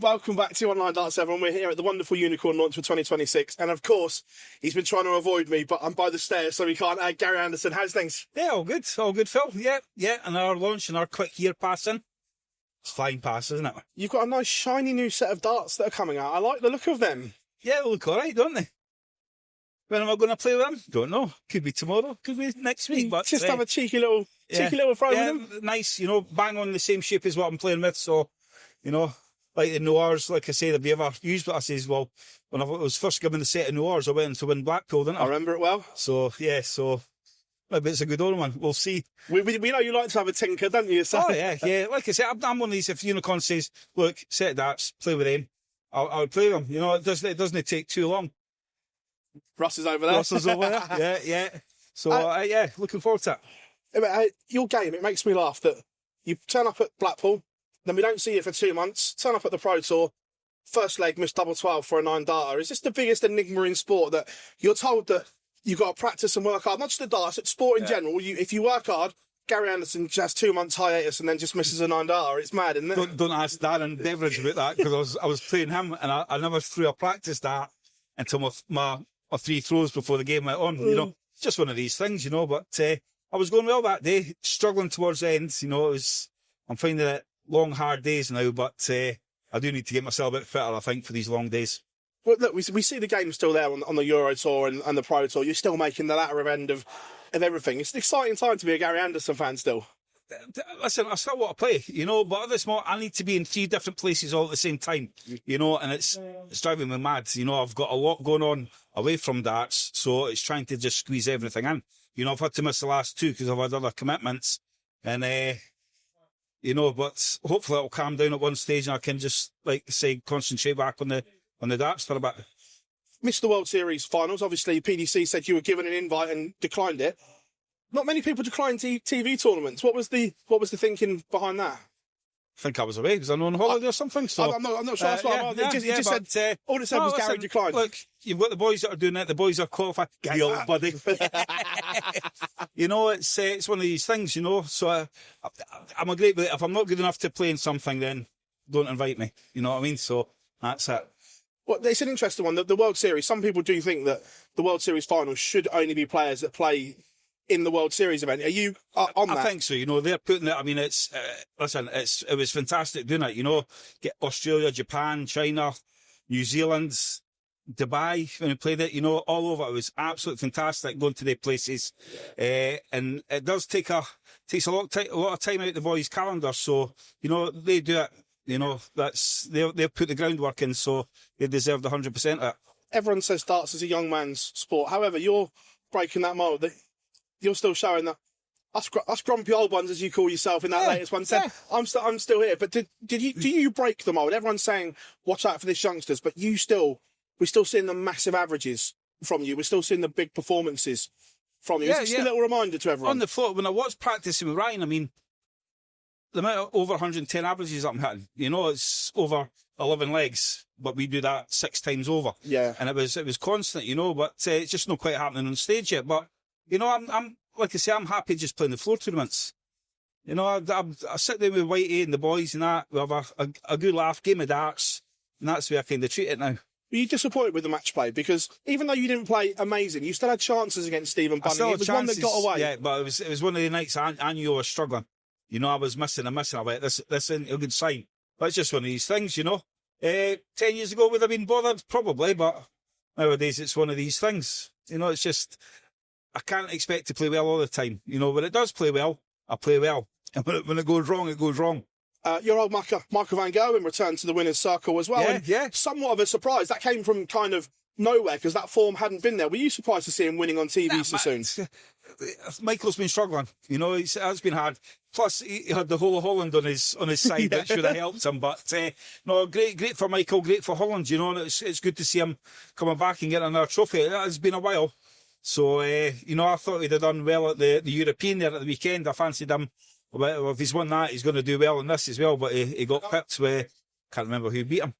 welcome back to Online Darts, everyone. We're here at the wonderful Unicorn launch for 2026. And of course, he's been trying to avoid me, but I'm by the stairs, so he can't. Gary Anderson, how's things? Yeah, all good, Phil. Yeah, and our launch and our quick year passing. It's flying past, isn't it? You've got a nice shiny new set of darts that are coming out. I like the look of them. Yeah, they look all right, don't they? When am I going to play with them? Don't know. Could be tomorrow, could be next week. But just have a cheeky little throw with them. Nice, bang on the same shape as what I'm playing with. So, like the Noirs, like I say, have you ever used what I says? Well, when I was first given the set of Noirs, I went to win Blackpool, didn't I? I remember it well. So, yeah, maybe it's a good old one. We'll see. We know you like to have a tinker, don't you? So. Oh, yeah. Like I said, I'm one of these, if Unicorn says, look, set of darts, play with them, I'll play them. It doesn't take too long. Russ is over there. Russ is over there, yeah. So, looking forward to it. Your game, it makes me laugh that you turn up at Blackpool, then we don't see you for 2 months, turn up at the Pro Tour, first leg, miss double 12 for a 9-darter. Is this the biggest enigma in sport, that you're told that you've got to practice and work hard, not just the darts, it's sport in general. If you work hard, Gary Anderson just has 2 months hiatus and then just misses a 9-darter. It's mad, isn't it? Don't ask Darren Beveridge about that, because I was playing him and I never threw a practice dart until my 3 throws before the game went on. It's just one of these things, but I was going well that day, struggling towards the end. I'm finding it long, hard days now, but I do need to get myself a bit fitter, I think, for these long days. Well, look, we see the game still there on the Euro Tour and the Pro Tour. You're still making the latter end of everything. It's an exciting time to be a Gary Anderson fan still. Listen, I still want to play, but at this moment, I need to be in 3 different places all at the same time, and it's driving me mad. I've got a lot going on away from darts, so it's trying to just squeeze everything in. I've had to miss the last 2 because I've had other commitments, and but hopefully it'll calm down at one stage and I can just, like say, concentrate back on the darts for a bit. Missed the World Series finals. Obviously, PDC said you were given an invite and declined it. Not many people decline TV tournaments. What was the thinking behind that? I think I was away. Was I on holiday or something? So I'm not sure. That's what it just said. All it said was Gary declined. Look, you've got the boys that are doing it. The boys are qualified. Get on, buddy. It's one of these things. So I'm a great. But if I'm not good enough to play in something, then don't invite me. You know what I mean? So that's it. Well, it's an interesting one. The World Series. Some people do think that the World Series finals should only be players that play in the World Series event. Are you on that? I think so. They're putting it. I mean, it was fantastic doing it. Get Australia, Japan, China, New Zealand, Dubai when we played it. All over. It was absolutely fantastic going to their places, and it does takes a lot of time out of the boys' calendar. So they do it. They've put the groundwork in, so they deserve the 100% of it. Everyone says darts is a young man's sport. However, you're breaking that mould. You're still showing that us grumpy old ones, as you call yourself in that latest one, said, I'm still here. But do you break the mould? Everyone's saying, watch out for these youngsters, but we're still seeing the massive averages from you. We're still seeing the big performances from you. It's just a little reminder to everyone. On the floor, when I was practicing with Ryan, I mean, the amount of over 110 averages I'm hitting, it's over 11 legs, but we do that 6 times over. Yeah. And it was constant, but it's just not quite happening on stage yet. But I'm like I say, I'm happy just playing the floor tournaments. I sit there with Whitey and the boys and that. We have a good laugh, game of darts, and that's the way I kind of treat it now. Were you disappointed with the match play? Because even though you didn't play amazing, you still had chances against Stephen Bunning. It was one that got away. Yeah, but it was one of the nights I knew I was struggling. I was missing. I went, this isn't a good sign. But it's just one of these things, 10 years ago, would have been bothered? Probably, but nowadays it's one of these things. It's just, I can't expect to play well all the time. When it does play well, I play well. And when it goes wrong, it goes wrong. Your old Michael van Gerwen returned to the winner's circle as well. Yeah. Somewhat of a surprise. That came from kind of nowhere because that form hadn't been there. Were you surprised to see him winning on TV so soon? Michael's been struggling. It's been hard. Plus, he had the whole of Holland on his side, which would have helped him. But great for Michael, great for Holland. And it's good to see him coming back and getting another trophy. That has been a while. So I thought he'd have done well at the European there at the weekend. I fancied him. Well, if he's won that, he's going to do well in this as well. But he got pipped with, can't remember who beat him.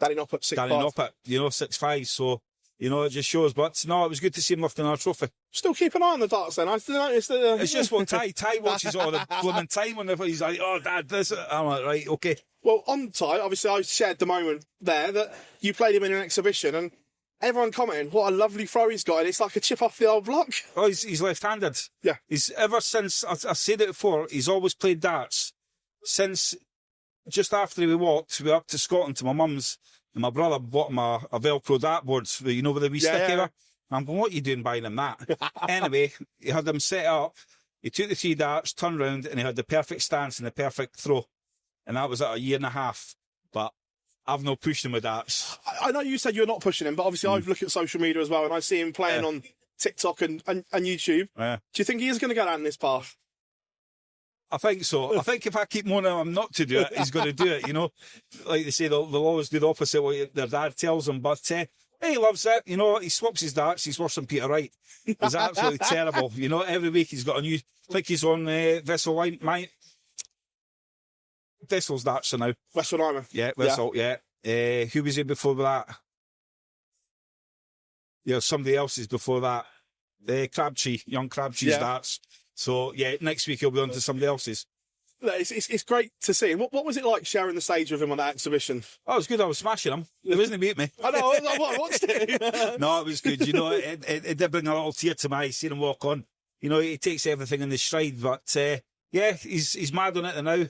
Danny Noppert, 6'5". Danny Noppert, 6'5". So You know, it just shows. But no, it was good to see him lifting our trophy. Still keep an eye on the darts then. I still noticed that. It's just what Ty watches all the blooming time on he's like, oh, Dad, this. I'm like, right, okay. Well, on Ty, obviously I shared the moment there that you played him in an exhibition and everyone commenting, what a lovely throw he's got. And it's like a chip off the old block. Oh, he's left-handed. Yeah. He's ever since, I've said it before, he's always played darts. Since just after we walked, we were up to Scotland to my mum's, and my brother bought him a Velcro dartboard, you know, with the wee stick over. I'm going, what are you doing buying him that? Anyway, he had them set up. He took the 3 darts, turned round, and he had the perfect stance and the perfect throw. And that was at a year and a half. But I've not pushed him with darts. I know you said you're not pushing him, but obviously I've looked at social media as well, and I see him playing on TikTok and YouTube. Yeah. Do you think he is going to go down this path? I think so. I think if I keep moaning him not to do it, he's going to do it, you know. Like they say, they'll always do the opposite what their dad tells them. But he loves it. You know, he swaps his darts. He's worse than Peter Wright. He's absolutely terrible. You know, every week he's got a new... I think he's on Vessel line. Vessel's darts now. Westwood Iron. Yeah, Vessel, yeah. Who was he before that? Yeah, somebody else's before that. Crabtree, young Crabtree's darts. So, yeah, next week he'll be on to somebody else's. It's great to see. What was it like sharing the stage with him on that exhibition? Oh, it was good. I was smashing him. It wasn't beat me. I know, I watched it. No, it was good. You know, it did bring a little tear to my eye seeing him walk on. You know, he takes everything in the stride. But, yeah, he's mad on it now.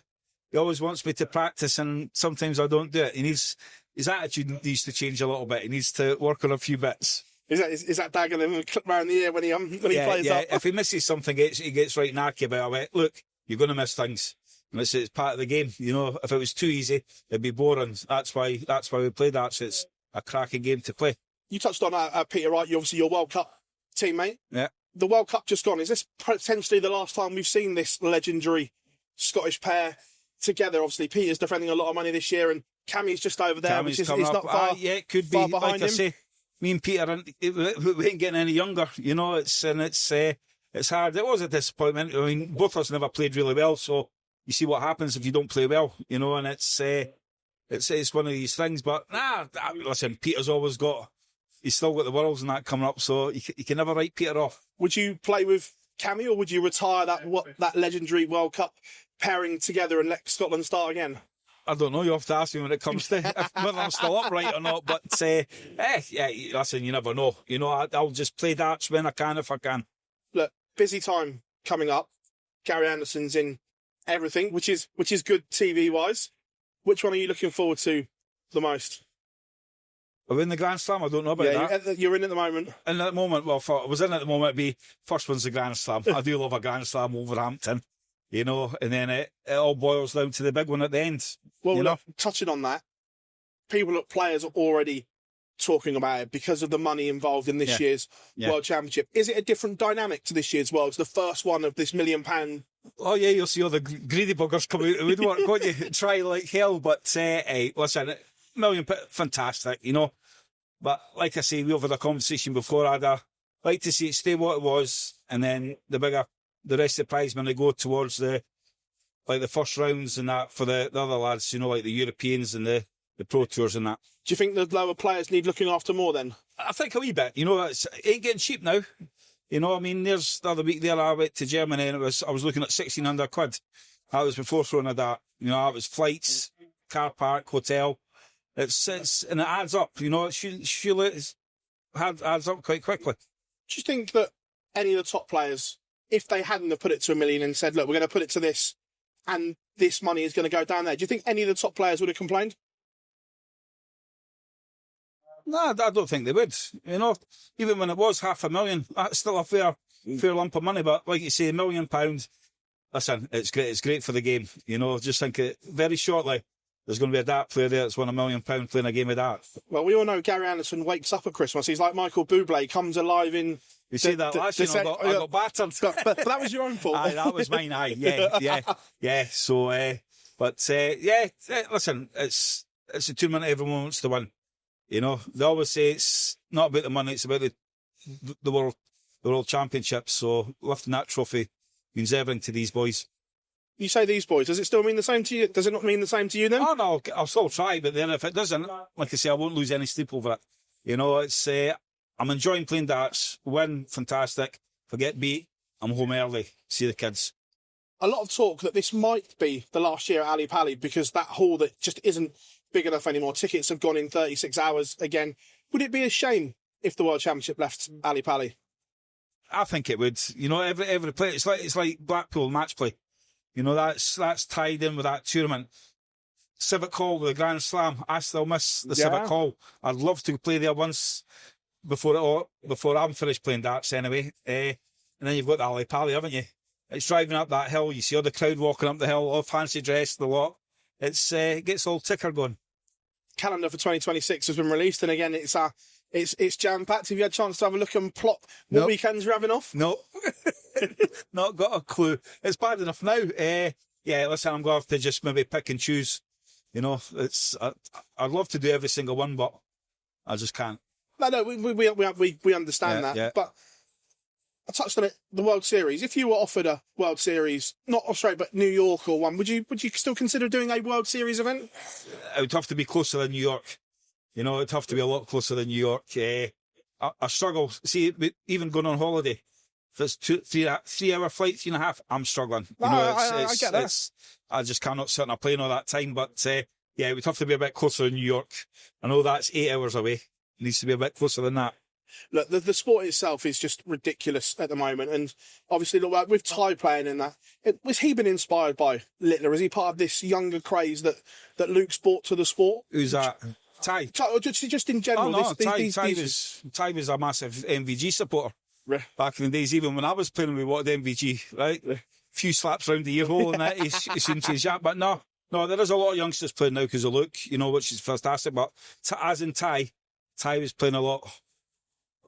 He always wants me to practice, and sometimes I don't do it. His attitude needs to change a little bit. He needs to work on a few bits. Is that dagging him and clip around the ear when he plays up? If he misses something, he gets right knacky about it. I went, look, you're going to miss things. And it's part of the game. You know, if it was too easy, it'd be boring. That's why we play that. So it's a cracking game to play. You touched on Peter Wright, obviously your World Cup teammate. Yeah. The World Cup just gone. Is this potentially the last time we've seen this legendary Scottish pair together? Obviously, Peter's defending a lot of money this year, and Cammie's just over there, which is not far. Yeah, it could be. Like I say, me and Peter, we ain't getting any younger. You know, it's hard. It was a disappointment. I mean, both of us never played really well, so you see what happens if you don't play well. You know, and it's one of these things. But listen, Peter's always got. He's still got the Worlds and that coming up, so you can never write Peter off. Would you play with Cammie, or would you retire that legendary World Cup pairing together and let Scotland start again? I don't know. You have to ask me when it comes to whether I'm still upright or not. But listen, you never know. You know, I'll just play darts when I can, if I can. Look, busy time coming up. Gary Anderson's in everything, which is good TV wise. Which one are you looking forward to the most? Are we in the Grand Slam? I don't know about that. You're in at the moment. In at the moment, well, I was in at the moment, it'd be first one's the Grand Slam. I do love a Grand Slam, Wolverhampton, you know, and then it all boils down to the big one at the end. Well, look, touching on that, players are already talking about it because of the money involved in this year's World Championship. Is it a different dynamic to this year's World? It's the first one of this £1 million. Oh, yeah, you'll see all the greedy buggers come out of the woodwork, won't you? Try like hell, but hey, listen, £1 million, fantastic, you know. But like I say, we've had a conversation before. I'd like to see it stay what it was, and then the rest of the prize money go towards the first rounds and that for the other lads, you know, like the Europeans and the Pro Tours and that. Do you think the lower players need looking after more then? I think a wee bit. You know, it ain't getting cheap now. You know, I mean, there's the other week there I went to Germany and I was looking at £1,600. That was before throwing a dart. You know, it was flights, car park, hotel. It's and it adds up. You know, it adds up quite quickly. Do you think that any of the top players, if they hadn't have put it to £1 million and said, look, we're going to put it to this, and this money is going to go down there, do you think any of the top players would have complained? No, I don't think they would. You know, even when it was £500,000, that's still a fair lump of money. But like you say, £1 million, listen, it's great. It's great for the game. You know, just think very shortly, there's going to be a dart player there that's won £1 million playing a game of darts. Well, we all know Gary Anderson wakes up at Christmas. He's like Michael Bublé, comes alive in... You see that last year, I got battered. But that was your own fault. Aye, that was mine, yeah. So, listen, it's a tournament everyone wants to win. You know, they always say it's not about the money, it's about the world championships. So lifting that trophy means everything to these boys. You say these boys, does it still mean the same to you? Does it not mean the same to you then? Oh, no, I'll still try, but then if it doesn't, like I say, I won't lose any sleep over it. You know, it's I'm enjoying playing darts. Win, fantastic. If I get beat, I'm home early. See the kids. A lot of talk that this might be the last year at Ali Pali because that hall that just isn't big enough anymore. Tickets have gone in 36 hours again. Would it be a shame if the World Championship left Ali Pali? I think it would. You know, every play. It's like Blackpool match play. You know, that's tied in with that tournament. Civic Hall with the Grand Slam. I still miss the Civic Hall. I'd love to play there once before I'm finished playing darts anyway. And then you've got the Ali Pali, haven't you? It's driving up that hill. You see all the crowd walking up the hill, all fancy dressed, the lot. It gets all ticker going. Calendar for 2026 has been released, and again, it's jam packed. Have you had a chance to have a look and plot what weekends you're having off? No, not got a clue. It's bad enough now. Yeah, listen, I'm going to have to just maybe pick and choose. You know, I'd love to do every single one, but I just can't. No, we understand that. Yeah. But I touched on it. The World Series. If you were offered a World Series, not Australia, but New York or one, would you still consider doing a World Series event? It would have to be closer than New York. You know, it'd have to be a lot closer than New York. I struggle. See, even going on holiday, if it's 3 hour flight, 3.5, I'm struggling. You know, I get that. I just cannot sit on a plane all that time. But yeah, it would have to be a bit closer than New York. I know that's 8 hours away. It needs to be a bit closer than that. Look, the sport itself is just ridiculous at the moment, and obviously, look, with Ty playing in that, was he been inspired by Littler? Is he part of this younger craze that Luke's brought to the sport? Who's that? Ty. Just in general. Oh, no, Ty was a massive MVG supporter back in the days. Even when I was playing, we wanted MVG, right? A few slaps round the ear hole and that. He's seen his yacht, but no, there is a lot of youngsters playing now because of Luke, you know, which is fantastic. But as in Ty was playing a lot.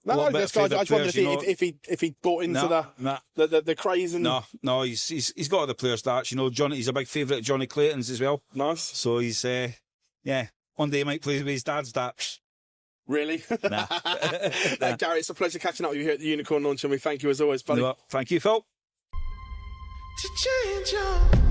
No, I just wondered if he bought into the craze and no, he's got other players darts. You know, Johnny, he's a big favourite of Johnny Clayton's as well. Nice. So he's one day he might play with his dad's darts. Really? Nah. Gary, it's a pleasure catching up with you here at the Unicorn Launch, and we thank you as always, buddy. Thank you, Phil. To change your